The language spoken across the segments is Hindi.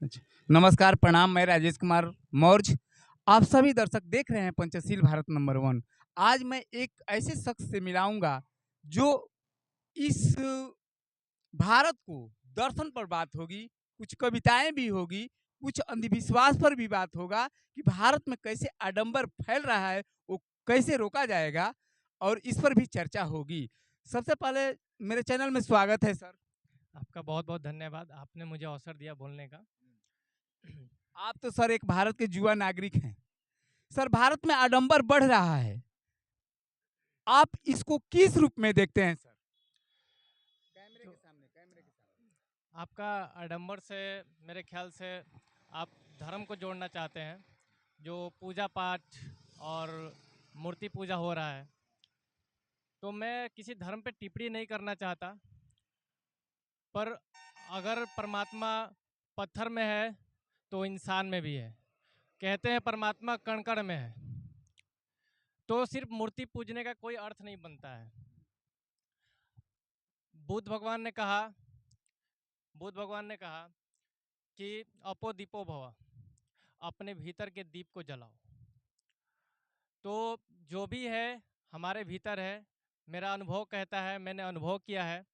अच्छा। नमस्कार, प्रणाम, मैं राजेश कुमार मौर्य। आप सभी दर्शक देख रहे हैं पंचशील भारत नंबर 1। आज मैं एक ऐसे शख्स से मिलाऊँगा, जो इस भारत को दर्शन पर बात होगी, कुछ कविताएँ भी होगी, कुछ अंधविश्वास पर भी बात होगा कि भारत में कैसे आडंबर फैल रहा है, वो कैसे रोका जाएगा और इस पर भी चर्चा होगी। सबसे पहले मेरे चैनल में स्वागत है सर। आपका बहुत-बहुत धन्यवाद। आपने मुझे अवसर दिया बोलने का। आप तो सर एक भारत के युवा नागरिक हैं। सर भारत में आडंबर बढ़ रहा है। आप इसको किस रूप में देखते हैं सर? कैमरे तो के सामने, कैमरे के सामने। आपका आडंबर से मेरे ख्याल से आप धर्म को जोड़ना चाहते हैं, जो पूजा-पाठ और मूर्ति पूजा हो रहा है। तो मैं किसी धर्म पे टिप्पणी नहीं करना चाहता, पर अगर परमात्मा पत्थर में है, तो इंसान में भी है। कहते हैं परमात्मा कण-कण में है, तो सिर्फ़ मूर्ति पूजने का कोई अर्थ नहीं बनता है। बुद्ध भगवान ने कहा बुद्ध भगवान ने कहा कि अपो दीपो भव, अपने भीतर के दीप को जलाओ। तो जो भी है हमारे भीतर है। मेरा अनुभव कहता है, मैंने अनुभव किया है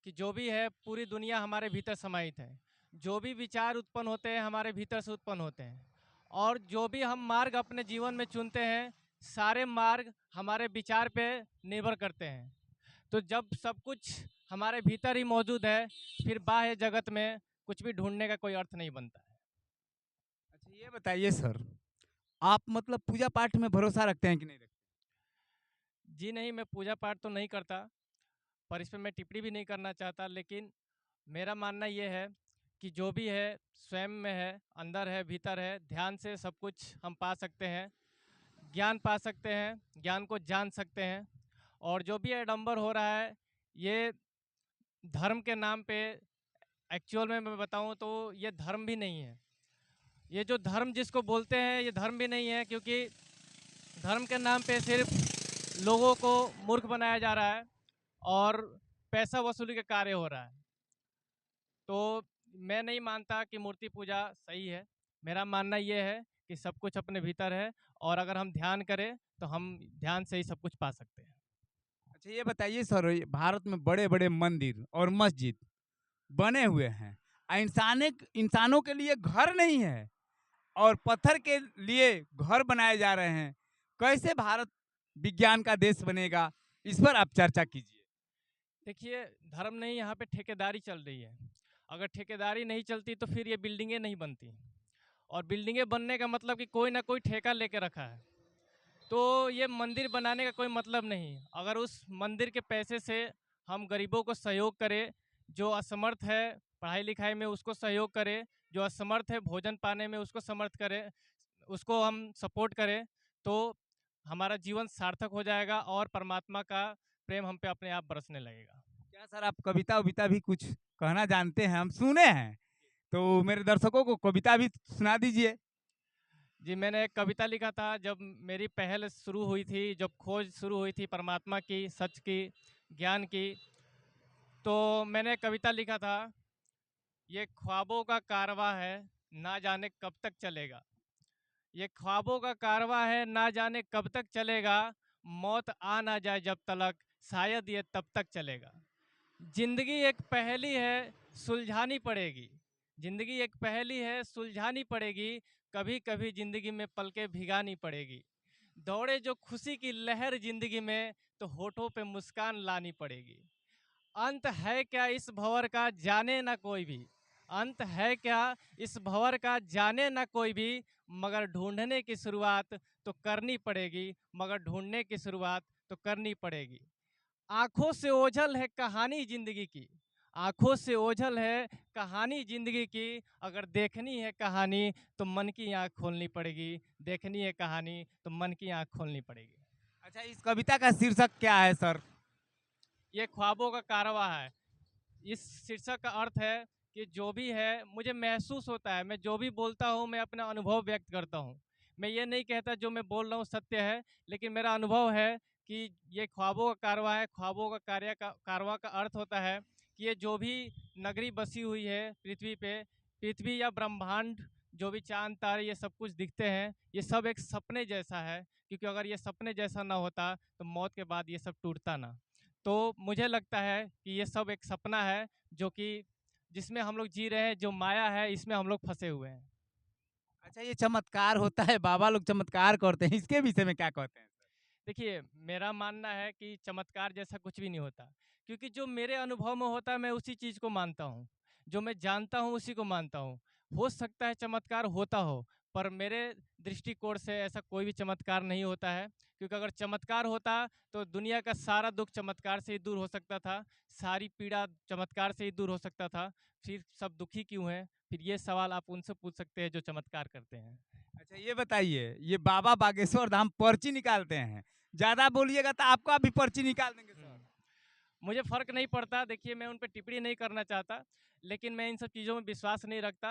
कि जो भी है पूरी दुनिया हमारे भीतर समाहित है। जो भी विचार उत्पन्न होते हैं हमारे भीतर से उत्पन्न होते हैं, और जो भी हम मार्ग अपने जीवन में चुनते हैं, सारे मार्ग हमारे विचार पे निर्भर करते हैं। तो जब सब कुछ हमारे भीतर ही मौजूद है, फिर बाह्य जगत में कुछ भी ढूँढने का कोई अर्थ नहीं बनता है। अच्छा ये बताइए सर, आप मतलब पूजा-पाठ में भरोसा रखते हैं कि नहीं रखते? जी नहीं, मैं पूजा-पाठ तो नहीं करता, पर इस पे मैं टिप्पणी भी नहीं करना चाहता, लेकिन मेरा मानना ये है कि जो भी है स्वयं में है, अंदर है, भीतर है, ध्यान से सब कुछ हम पा सकते हैं, ज्ञान पा सकते हैं, ज्ञान को जान सकते हैं। और जो भी आडंबर हो रहा है, ये धर्म के नाम पे एक्चुअल में मैं बताऊँ तो ये धर्म भी नहीं है। ये जो धर्म जिसको बोलते हैं, ये धर्म भी नहीं है, क्योंकि धर्म के नाम पे सिर्फ लोगों को मूर्ख बनाया जा रहा है और पैसा वसूली का कार्य हो रहा है। तो मैं नहीं मानता कि मूर्ति पूजा सही है। मेरा मानना ये है कि सब कुछ अपने भीतर है, और अगर हम ध्यान करें तो हम ध्यान से ही सब कुछ पा सकते हैं। अच्छा ये बताइए सर, ये भारत में बड़े-बड़े मंदिर और मस्जिद बने हुए हैं। इंसानों के लिए घर नहीं है और पत्थर के लिए घर बनाए जा रहे हैं। कैसे भारत विज्ञान का देश बनेगा? इस पर आप चर्चा कीजिए। देखिए, धर्म नहीं, यहाँ पे ठेकेदारी चल रही है। अगर ठेकेदारी नहीं चलती तो फिर ये बिल्डिंगें नहीं बनती, और बिल्डिंगें बनने का मतलब कि कोई ना कोई ठेका लेके रखा है। तो ये मंदिर बनाने का कोई मतलब नहीं। अगर उस मंदिर के पैसे से हम गरीबों को सहयोग करें, जो असमर्थ है पढ़ाई लिखाई में उसको सहयोग करें, जो असमर्थ है भोजन पाने में उसको समर्थ करें, उसको हम सपोर्ट करें, तो हमारा जीवन सार्थक हो जाएगा और परमात्मा का प्रेम हम पे अपने आप बरसने लगेगा। क्या सर आप कविता-वविता भी कुछ कहना जानते हैं? हम सुने हैं, तो मेरे दर्शकों को कविता भी सुना दीजिए। जी, मैंने एक कविता लिखा था जब मेरी पहल शुरू हुई थी, जब खोज शुरू हुई थी परमात्मा की, सच की, ज्ञान की, तो मैंने एक कविता लिखा था, ये ख्वाबों का कारवां है, ना जाने कब तक चलेगा। ये ख्वाबों का कारवां है, ना जाने कब तक चलेगा, मौत आ ना जाए जब तलक, शायद ये तब तक चलेगा। ज़िंदगी एक पहेली है, सुलझानी पड़ेगी। ज़िंदगी एक पहेली है, सुलझानी पड़ेगी, कभी-कभी ज़िंदगी में पलकें भिगानी पड़ेगी। दौड़े जो खुशी की लहर ज़िंदगी में, तो होठों पे मुस्कान लानी पड़ेगी। अंत है क्या इस भंवर का, जाने ना कोई भी। अंत है क्या इस भंवर का, जाने ना कोई भी, मगर ढूँढने की शुरुआत तो करनी पड़ेगी, मगर ढूँढने की शुरुआत तो करनी पड़ेगी। आँखों से ओझल है कहानी ज़िंदगी की, आँखों से ओझल है कहानी ज़िंदगी की, अगर देखनी है कहानी तो मन की आँख खोलनी पड़ेगी, देखनी है कहानी तो मन की आँख खोलनी पड़ेगी। अच्छा इस कविता का शीर्षक क्या है सर? ये ख्वाबों का कारवां है। इस शीर्षक का अर्थ है कि जो भी है मुझे महसूस होता है, मैं जो भी बोलता हूँ मैं अपना अनुभव व्यक्त करता हूँ। मैं ये नहीं कहता जो मैं बोल रहा हूँ सत्य है, लेकिन मेरा अनुभव है कि ये ख्वाबों का कारवां है। ख्वाबों का कारवां का अर्थ होता है कि ये जो भी नगरी बसी हुई है पृथ्वी पे, पृथ्वी या ब्रह्मांड, जो भी चाँद तारे ये सब कुछ दिखते हैं, ये सब एक सपने जैसा है, क्योंकि अगर ये सपने जैसा ना होता तो मौत के बाद ये सब टूटता ना। तो मुझे लगता है कि ये सब एक सपना है, जो कि जिसमें हम लोग जी रहे हैं, जो माया है इसमें हम लोग फँसे हुए हैं। अच्छा, ये चमत्कार होता है, बाबा लोग चमत्कार करते हैं, इसके विषय में क्या कहते हैं? देखिए, मेरा मानना है कि चमत्कार जैसा कुछ भी नहीं होता, क्योंकि जो मेरे अनुभव में होता है मैं उसी चीज़ को मानता हूँ। जो मैं जानता हूँ उसी को मानता हूँ। हो सकता है चमत्कार होता हो, पर मेरे दृष्टिकोण से ऐसा कोई भी चमत्कार नहीं होता है, क्योंकि अगर चमत्कार होता तो दुनिया का सारा दुःख चमत्कार से ही दूर हो सकता था, सारी पीड़ा चमत्कार से ही दूर हो सकता था। फिर सब दुखी क्यों हैं? फिर ये सवाल आप उनसे पूछ सकते हैं जो चमत्कार करते हैं। अच्छा, ये बताइए, ये बाबा बागेश्वर धाम पर्ची निकालते हैं, ज़्यादा बोलिएगा तो आपका भी पर्ची निकाल देंगे सर। मुझे फ़र्क नहीं पड़ता, देखिए मैं उन पे टिप्पणी नहीं करना चाहता, लेकिन मैं इन सब चीज़ों में विश्वास नहीं रखता।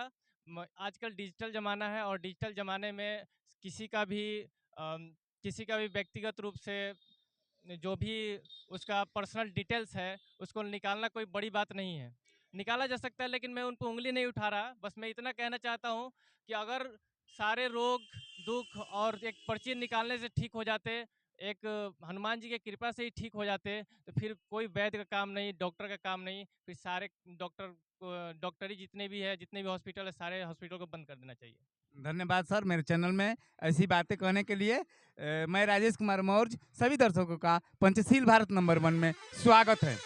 आजकल डिजिटल ज़माना है और डिजिटल ज़माने में किसी का भी किसी का भी व्यक्तिगत रूप से जो भी उसका पर्सनल डिटेल्स है, उसको निकालना कोई बड़ी बात नहीं है। निकाला जा सकता है, लेकिन मैं उन पे उँगली नहीं उठा रहा। बस मैं इतना कहना चाहता हूँ कि अगर सारे रोग, दुःख और एक पर्ची निकालने से ठीक हो जाते, एक हनुमान जी की कृपा से ही ठीक हो जाते, तो फिर कोई वैद्य का काम नहीं, डॉक्टर का काम नहीं, फिर सारे डॉक्टरी जितने भी है, जितने भी हॉस्पिटल है, सारे हॉस्पिटल को बंद कर देना चाहिए। धन्यवाद सर, मेरे चैनल में ऐसी बातें कहने के लिए। मैं राजेश कुमार मौर्य, सभी दर्शकों का पंचशील भारत नंबर 1 में स्वागत है।